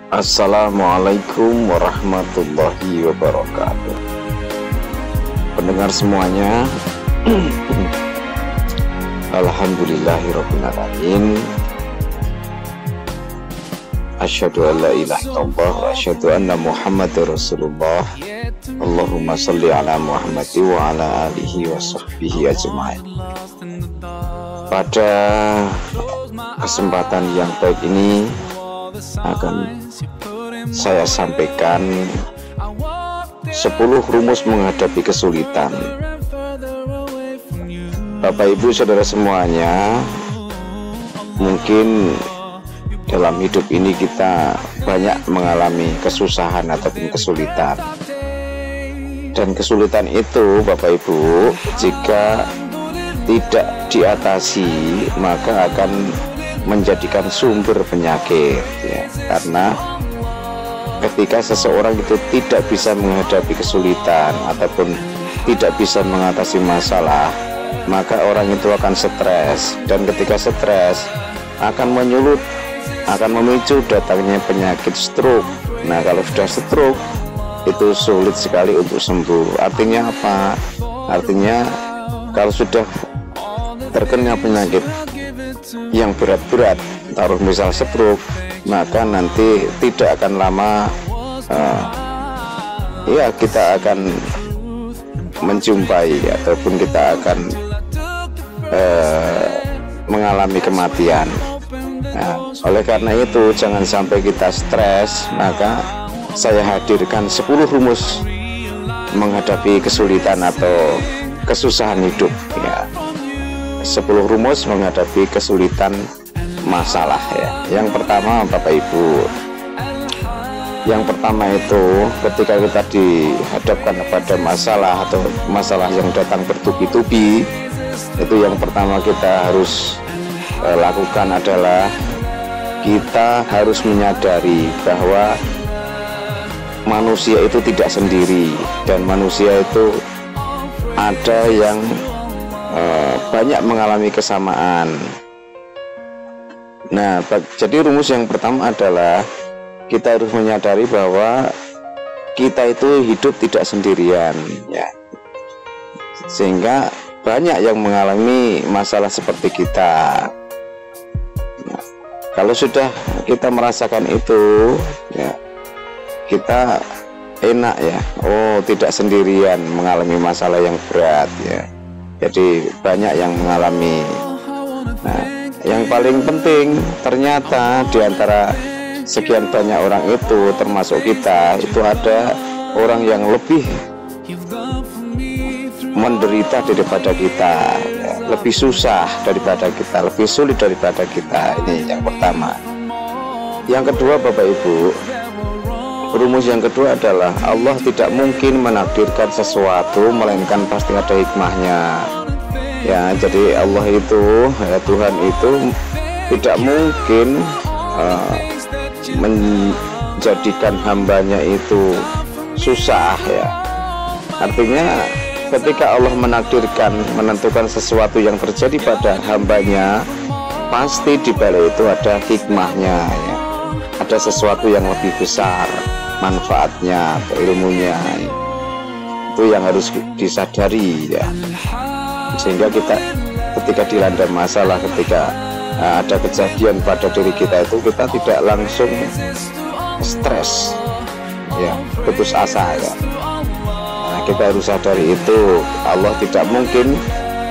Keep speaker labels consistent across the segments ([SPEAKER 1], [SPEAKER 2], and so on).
[SPEAKER 1] Assalamualaikum warahmatullahi wabarakatuh. Pendengar semuanya, alhamdulillahirrabbilalamin. Asyhadu an la ilaha illallah wa asyhadu anna Muhammadar Rasulullah. Allahumma shalli ala Muhammad wa ala alihi wa sahbihi ajma'in. Pada kesempatan yang baik ini akan saya sampaikan 10 rumus menghadapi kesulitan. Bapak Ibu Saudara semuanya, mungkin dalam hidup ini kita banyak mengalami kesusahan ataupun kesulitan. Dan kesulitan itu Bapak Ibu, jika tidak diatasi maka akan menjadikan sumber penyakit ya. Karena ketika seseorang itu tidak bisa menghadapi kesulitan ataupun tidak bisa mengatasi masalah, maka orang itu akan stres, dan ketika stres akan memicu datangnya penyakit stroke. Nah, kalau sudah stroke itu sulit sekali untuk sembuh. Artinya apa? Artinya kalau sudah terkena penyakit yang berat-berat, taruh misal stroke, maka nanti tidak akan lama kita akan menjumpai ataupun kita akan mengalami kematian. Nah, oleh karena itu jangan sampai kita stres, maka saya hadirkan 10 rumus menghadapi kesulitan atau kesusahan hidup ya. 10 rumus menghadapi kesulitan masalah ya. Yang pertama Bapak Ibu, yang pertama itu ketika kita dihadapkan pada masalah atau masalah yang datang bertubi-tubi, itu yang pertama kita harus lakukan adalah kita harus menyadari bahwa manusia itu tidak sendiri, dan manusia itu ada yang banyak mengalami kesamaan. Nah, jadi rumus yang pertama adalah kita harus menyadari bahwa kita itu hidup tidak sendirian ya. Sehingga banyak yang mengalami masalah seperti kita. Nah, kalau sudah kita merasakan itu ya, kita enak ya. Oh, tidak sendirian mengalami masalah yang berat ya. Jadi banyak yang mengalami. Nah, yang paling penting ternyata di antara sekian banyak orang itu, termasuk kita, itu ada orang yang lebih menderita daripada kita ya, lebih susah daripada kita, lebih sulit daripada kita. Ini yang pertama. Yang kedua Bapak Ibu, rumus yang kedua adalah Allah tidak mungkin menakdirkan sesuatu melainkan pasti ada hikmahnya ya. Jadi Allah itu ya, Tuhan itu tidak mungkin menjadikan hambanya itu susah ya. Artinya ketika Allah menakdirkan, menentukan sesuatu yang terjadi pada hambanya, pasti di balik itu ada hikmahnya ya. Ada sesuatu yang lebih besar manfaatnya atau ilmunya. Itu yang harus disadari ya. Sehingga kita ketika dilanda masalah, ketika ada kejadian pada diri kita itu, kita tidak langsung stres ya, putus asa ya. Nah, kita harus sadari itu Allah tidak mungkin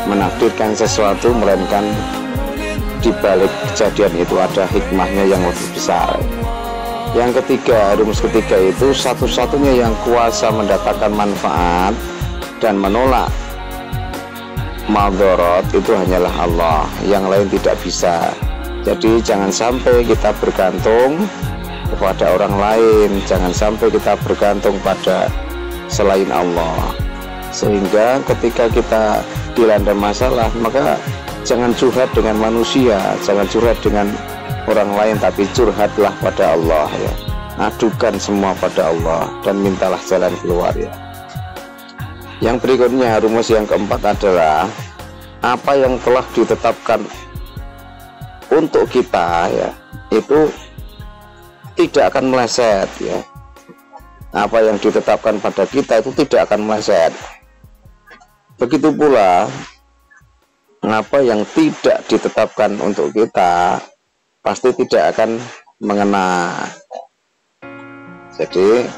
[SPEAKER 1] menakdirkan sesuatu melainkan di balik kejadian itu ada hikmahnya yang lebih besar. Yang ketiga, rumus ketiga itu satu-satunya yang kuasa mendatangkan manfaat dan menolak madharat itu hanyalah Allah, yang lain tidak bisa. Jadi jangan sampai kita bergantung kepada orang lain, jangan sampai kita bergantung pada selain Allah. Sehingga ketika kita dilanda masalah, maka jangan curhat dengan manusia, jangan curhat dengan orang lain, tapi curhatlah pada Allah ya. Adukan semua pada Allah dan mintalah jalan keluar ya. Yang berikutnya, rumus yang keempat adalah apa yang telah ditetapkan untuk kita ya, itu tidak akan meleset ya. Apa yang ditetapkan pada kita itu tidak akan meleset. Begitu pula apa yang tidak ditetapkan untuk kita pasti tidak akan mengena. Jadi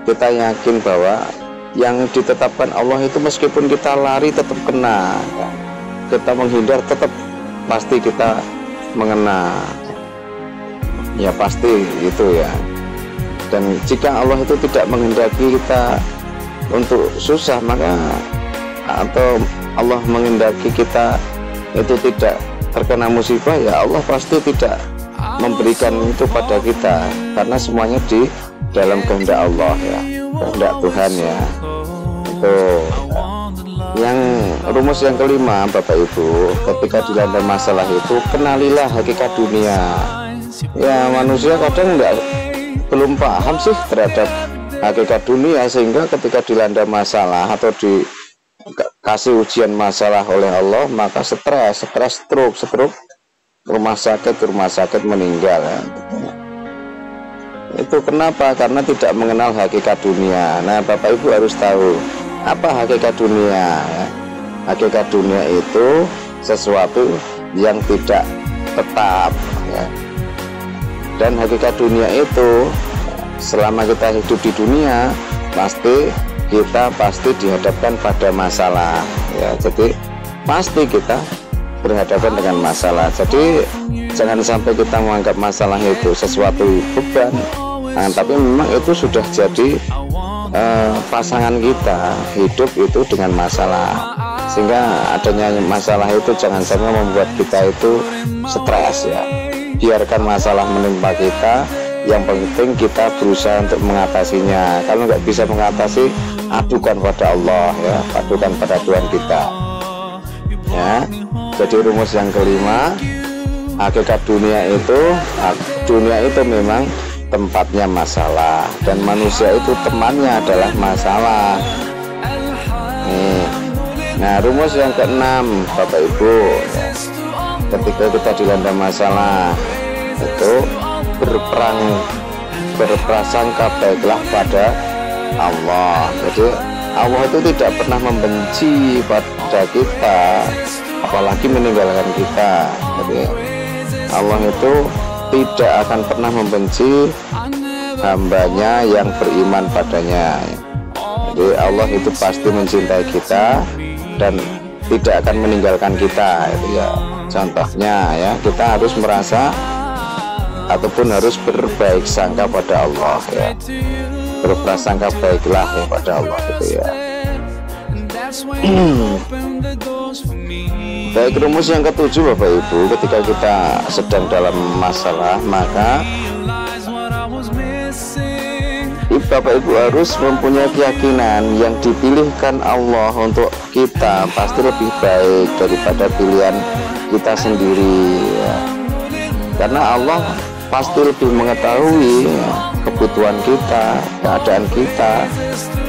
[SPEAKER 1] kita yakin bahwa yang ditetapkan Allah itu meskipun kita lari tetap kena, kita menghindar tetap pasti kita mengena. Ya pasti itu ya. Dan jika Allah itu tidak menghendaki kita untuk susah, maka atau Allah menghendaki kita itu tidak terkena musibah, ya Allah pasti tidak memberikan itu pada kita, karena semuanya di dalam kehendak Allah ya, kehendak Tuhan ya. Itu yang rumus yang kelima, Bapak Ibu, ketika dilanda masalah itu kenalilah hakikat dunia. Ya manusia kadang belum paham sih terhadap hakikat dunia, sehingga ketika dilanda masalah atau dikasih ujian masalah oleh Allah, maka stres, stroke, rumah sakit meninggal ya. Itu kenapa? Karena tidak mengenal hakikat dunia. Nah Bapak Ibu harus tahu apa hakikat dunia ya. Hakikat dunia itu sesuatu yang tidak tetap ya. Dan hakikat dunia itu selama kita hidup di dunia kita pasti dihadapkan pada masalah ya. Jadi pasti kita berhadapan dengan masalah. Jadi jangan sampai kita menganggap masalah itu sesuatu beban, tapi memang itu sudah jadi pasangan kita hidup itu dengan masalah, sehingga adanya masalah itu jangan sampai membuat kita itu stres ya. Biarkan masalah menimpa kita, yang penting kita berusaha untuk mengatasinya. Kalau nggak bisa mengatasi, adukan pada Allah ya, adukan pada Tuhan kita ya. Jadi rumus yang kelima, hakikat dunia itu memang tempatnya masalah, dan manusia itu temannya adalah masalah. Nah rumus yang keenam, Bapak Ibu ya, ketika kita dilanda masalah itu berprasangka baiklah pada Allah. Jadi Allah itu tidak pernah membenci pada kita, apalagi meninggalkan kita. Jadi Allah itu tidak akan pernah membenci hambanya yang beriman padanya. Jadi Allah itu pasti mencintai kita dan tidak akan meninggalkan kita itu ya. Contohnya ya, kita harus merasa ataupun harus berbaik sangka pada Allah ya, berprasangka baiklah ya pada Allah gitu ya. Baik, rumus yang ketujuh Bapak Ibu, ketika kita sedang dalam masalah, maka Bapak Ibu harus mempunyai keyakinan yang dipilihkan Allah untuk kita pasti lebih baik daripada pilihan kita sendiri ya. Karena Allah pasti lebih mengetahui ya, kebutuhan kita, keadaan kita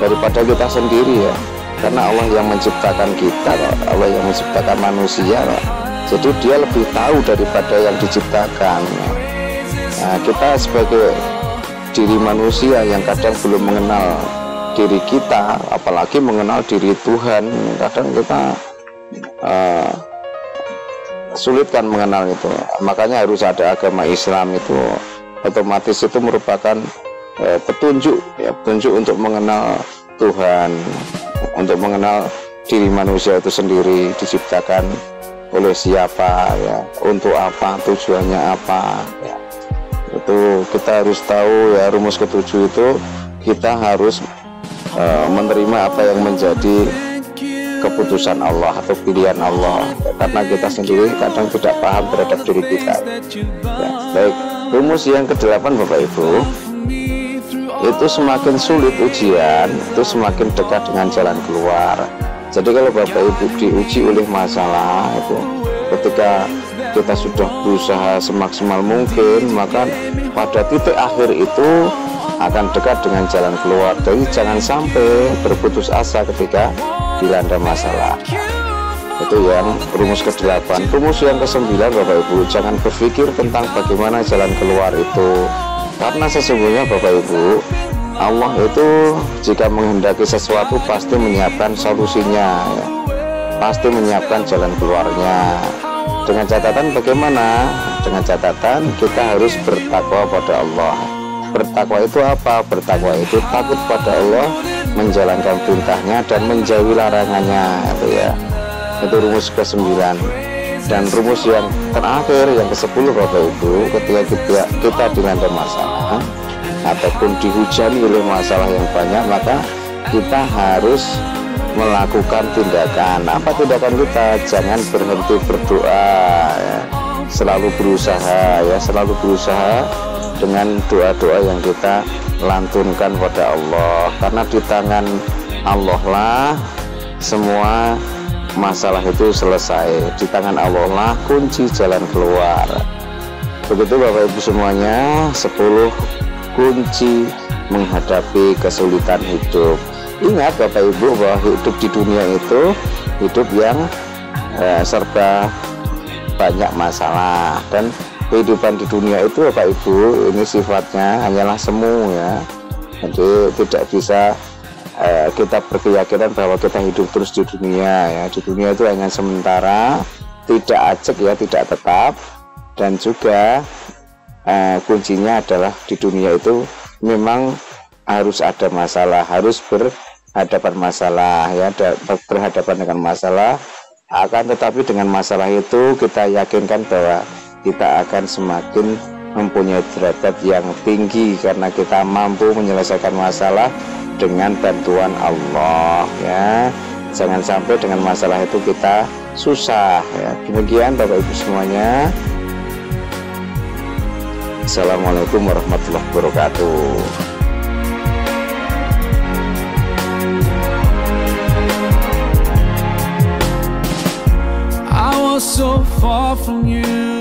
[SPEAKER 1] daripada kita sendiri ya. Karena Allah yang menciptakan kita, Allah yang menciptakan manusia, jadi dia lebih tahu daripada yang diciptakan. Nah, kita sebagai diri manusia yang kadang belum mengenal diri kita, apalagi mengenal diri Tuhan, kadang kita sulit kan mengenal itu. Makanya harus ada agama Islam, itu otomatis itu merupakan petunjuk ya, petunjuk untuk mengenal Tuhan, untuk mengenal diri manusia itu sendiri, diciptakan oleh siapa ya, untuk apa, tujuannya apa ya. Itu kita harus tahu ya. Rumus ketujuh itu kita harus menerima apa yang menjadi keputusan Allah atau pilihan Allah ya, karena kita sendiri kadang tidak paham terhadap diri kita ya. Baik, rumus yang ke-8 Bapak Ibu, itu semakin sulit ujian itu semakin dekat dengan jalan keluar. Jadi kalau Bapak Ibu diuji oleh masalah itu, ketika kita sudah berusaha semaksimal mungkin, maka pada titik akhir itu akan dekat dengan jalan keluar. Jadi jangan sampai berputus asa ketika dilanda masalah. Itu yang rumus ke-8. Rumus yang ke-9 Bapak Ibu, jangan berpikir tentang bagaimana jalan keluar itu, karena sesungguhnya Bapak Ibu, Allah itu jika menghendaki sesuatu pasti menyiapkan solusinya ya. Pasti menyiapkan jalan keluarnya. Dengan catatan bagaimana? Dengan catatan kita harus bertakwa pada Allah. Bertakwa itu apa? Bertakwa itu takut pada Allah, menjalankan perintahnya dan menjauhi larangannya, itu ya. Itu rumus ke-9. Dan rumus yang terakhir, yang ke-10 Bapak Ibu, ketika kita dilanda masalah ataupun dihujani oleh masalah yang banyak, maka kita harus melakukan tindakan. Apa tindakan kita? Jangan berhenti berdoa ya. Selalu berusaha ya, selalu berusaha dengan doa-doa yang kita lantunkan pada Allah, karena di tangan Allah lah semua masalah itu selesai. Di tangan Allah lah kunci jalan keluar. Begitu Bapak Ibu semuanya, 10 kunci menghadapi kesulitan hidup. Ingat Bapak Ibu bahwa hidup di dunia itu hidup yang serba banyak masalah, dan kehidupan di dunia itu Bapak Ibu ini sifatnya hanyalah semu ya. Jadi tidak bisa kita berkeyakinan bahwa kita hidup terus di dunia ya. Di dunia itu hanya sementara, tidak ajak ya, tidak tetap. Dan juga kuncinya adalah di dunia itu memang harus ada masalah, harus berhadapan masalah ya, berhadapan dengan masalah. Akan tetapi dengan masalah itu kita yakinkan bahwa kita akan semakin mempunyai derajat yang tinggi, karena kita mampu menyelesaikan masalah dengan bantuan Allah ya. Jangan sampai dengan masalah itu kita susah ya. Demikian Bapak Ibu semuanya. Assalamualaikum warahmatullahi wabarakatuh.
[SPEAKER 2] I was so far from you.